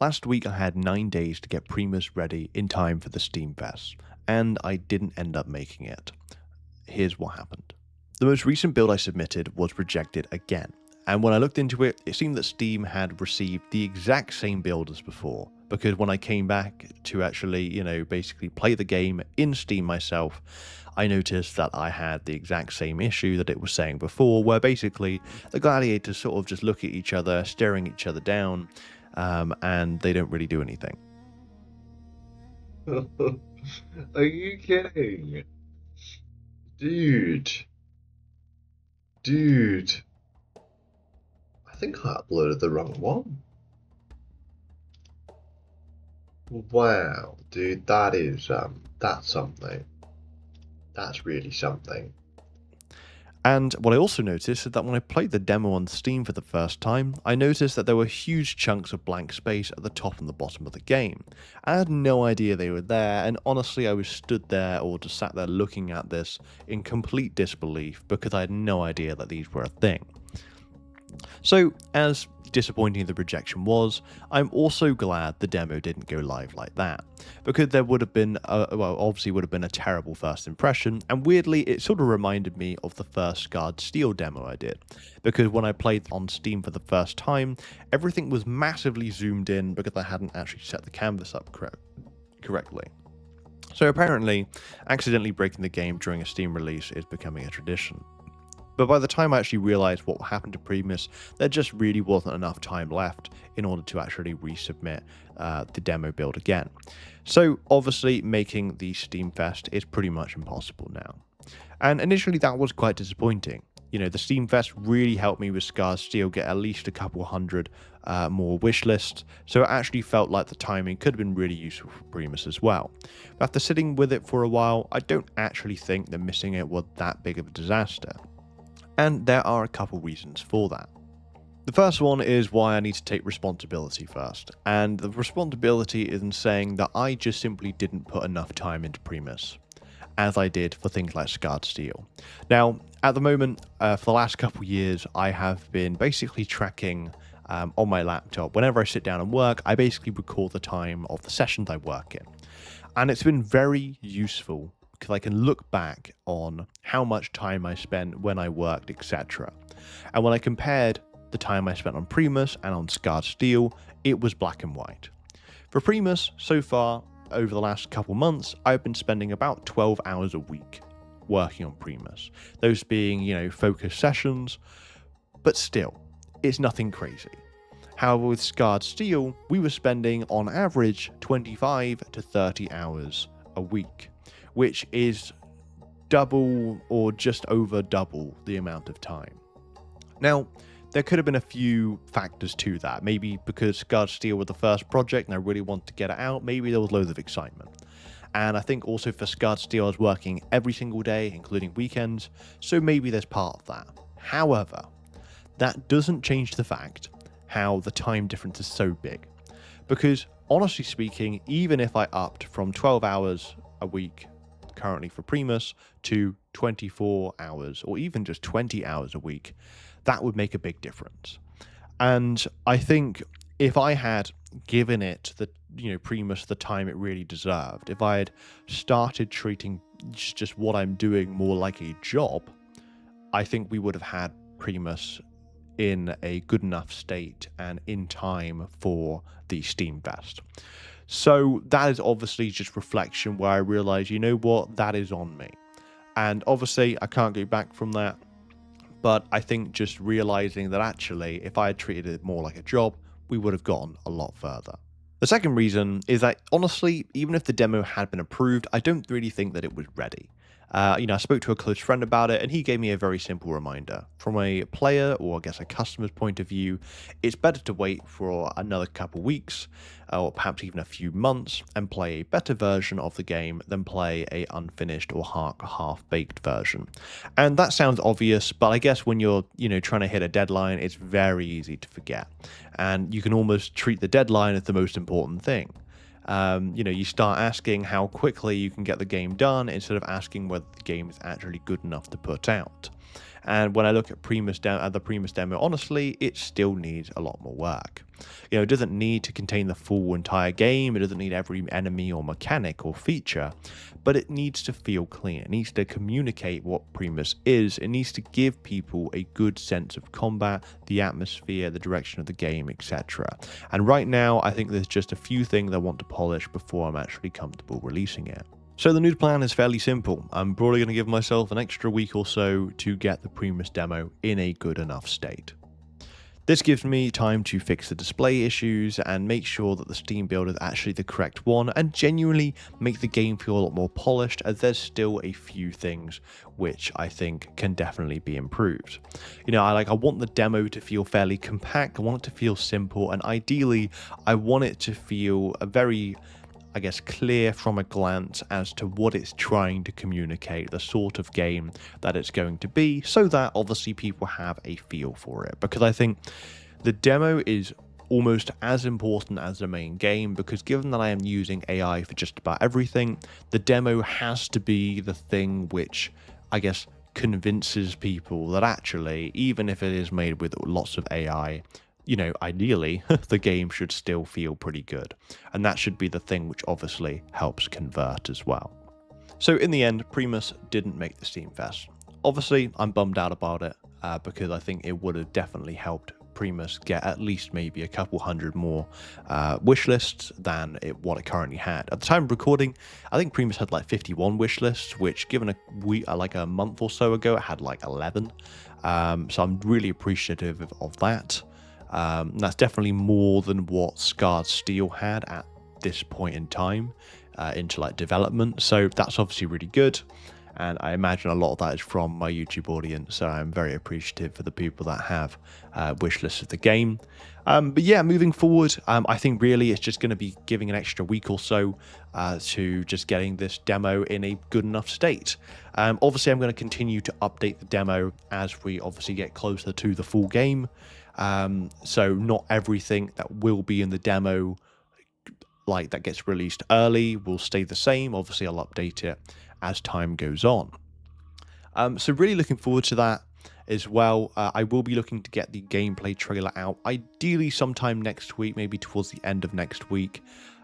Last week I had 9 days to get Primus ready in time for the Steam Fest, and I didn't end up making it. Here's what happened. The most recent build I submitted was rejected again, and when I looked into it, it seemed that Steam had received the exact same build as before, because when I came back to actually, basically play the game in Steam myself, I noticed that I had the exact same issue that it was saying before, where basically the gladiators sort of just look at each other, staring each other down, and they don't really do anything. Are you kidding? Dude, dude. I think I uploaded the wrong one. Wow, dude, that's something. That's really something. And what I also noticed is that when I played the demo on Steam for the first time, I noticed that there were huge chunks of blank space at the top and the bottom of the game. I had no idea they were there, and honestly I was stood there or just sat there looking at this in complete disbelief because I had no idea that these were a thing. So, as disappointing the rejection was, I'm also glad the demo didn't go live like that, because there would have been, obviously would have been a terrible first impression, and weirdly, it sort of reminded me of the first Scars Steel demo I did, because when I played on Steam for the first time, everything was massively zoomed in because I hadn't actually set the canvas up correctly. So apparently, accidentally breaking the game during a Steam release is becoming a tradition. But by the time I actually realised what happened to Primus, there just really wasn't enough time left in order to actually resubmit the demo build again. So obviously making the Steam Fest is pretty much impossible now. And initially that was quite disappointing. The Steam Fest really helped me with Scars Steel get at least a couple hundred more wishlists, so it actually felt like the timing could have been really useful for Primus as well. But after sitting with it for a while, I don't actually think that missing it was that big of a disaster. And there are a couple reasons for that. The first one is why I need to take responsibility first, and the responsibility is in saying that I just simply didn't put enough time into Primus, as I did for things like Scarred Steel. Now, at the moment, for the last couple years, I have been basically tracking on my laptop. Whenever I sit down and work, I basically record the time of the sessions I work in. And it's been very useful because I can look back on how much time I spent when I worked, etc. And when I compared the time I spent on Primus and on Scarred Steel, it was black and white. For Primus, so far, over the last couple months, I've been spending about 12 hours a week working on Primus. Those being, focused sessions, but still, it's nothing crazy. However, with Scarred Steel, we were spending on average 25 to 30 hours a week, which is double or just over double the amount of time. Now, there could have been a few factors to that. Maybe because Scarred Steel was the first project and I really wanted to get it out, maybe there was loads of excitement. And I think also for Scarred Steel, I was working every single day, including weekends, so maybe there's part of that. However, that doesn't change the fact how the time difference is so big. Because honestly speaking, even if I upped from 12 hours a week currently for Primus to 24 hours or even just 20 hours a week, that would make a big difference. And I think if I had given it the Primus the time it really deserved, if I had started treating just what I'm doing more like a job, I think we would have had Primus in a good enough state and in time for the Steam Fest. So that is obviously just reflection where I realize, you know what, that is on me. And obviously I can't go back from that. But I think just realizing that actually, if I had treated it more like a job, we would have gone a lot further. The second reason is that honestly, even if the demo had been approved, I don't really think that it was ready. I spoke to a close friend about it, and he gave me a very simple reminder. From a player, or I guess a customer's point of view, it's better to wait for another couple weeks, or perhaps even a few months, and play a better version of the game than play a unfinished or half-baked version. And that sounds obvious, but I guess when you're, trying to hit a deadline, it's very easy to forget. And you can almost treat the deadline as the most important thing. You start asking how quickly you can get the game done instead of asking whether the game is actually good enough to put out. And when I look at the Primus demo, honestly, it still needs a lot more work. You know, it doesn't need to contain the full entire game. It doesn't need every enemy or mechanic or feature, but it needs to feel clean. It needs to communicate what Primus is. It needs to give people a good sense of combat, the atmosphere, the direction of the game, etc. And right now, I think there's just a few things I want to polish before I'm actually comfortable releasing it. So the new plan is fairly simple. I'm probably going to give myself an extra week or so to get the Primus demo in a good enough state. This gives me time to fix the display issues and make sure that the Steam build is actually the correct one, and genuinely make the game feel a lot more polished, as there's still a few things which I think can definitely be improved. You know, I want the demo to feel fairly compact, I want it to feel simple, and ideally I want it to feel a very, I guess, clear from a glance as to what it's trying to communicate, the sort of game that it's going to be, so that obviously people have a feel for it. Because I think the demo is almost as important as the main game, because given that I am using AI for just about everything, the demo has to be the thing which, I guess, convinces people that actually, even if it is made with lots of AI, you know, ideally, the game should still feel pretty good. And that should be the thing which obviously helps convert as well. So in the end, Primus didn't make the Steam Fest. Obviously, I'm bummed out about it, because I think it would have definitely helped Primus get at least maybe a couple hundred more wishlists than what it currently had. At the time of recording, I think Primus had like 51 wishlists, which given a week, like a month or so ago, it had like 11. So I'm really appreciative of that. That's definitely more than what Scars Steel had at this point in time into like development. So that's obviously really good. And I imagine a lot of that is from my YouTube audience. So I'm very appreciative for the people that have wishlists of the game. But yeah, moving forward, I think really it's just going to be giving an extra week or so to just getting this demo in a good enough state. Obviously, I'm going to continue to update the demo as we obviously get closer to the full game. So not everything that will be in the demo, like that gets released early, will stay the same. Obviously, I'll update it as time goes on. So really looking forward to that as well. I will be looking to get the gameplay trailer out, ideally sometime next week, maybe towards the end of next week.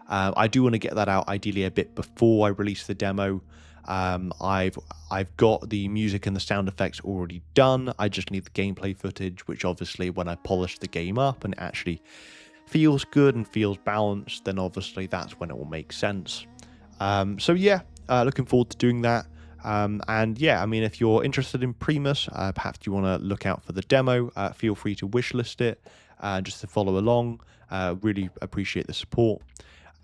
I do want to get that out ideally a bit before I release the demo. I've got the music and the sound effects already done. I just need the gameplay footage, which obviously when I polish the game up and it actually feels good and feels balanced, then obviously that's when it will make sense. So yeah, looking forward to doing that. And yeah, I mean, if you're interested in Primus, perhaps you want to look out for the demo, feel free to wishlist it just to follow along. Really appreciate the support.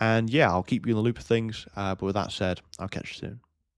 And yeah, I'll keep you in the loop of things. But with that said, I'll catch you soon.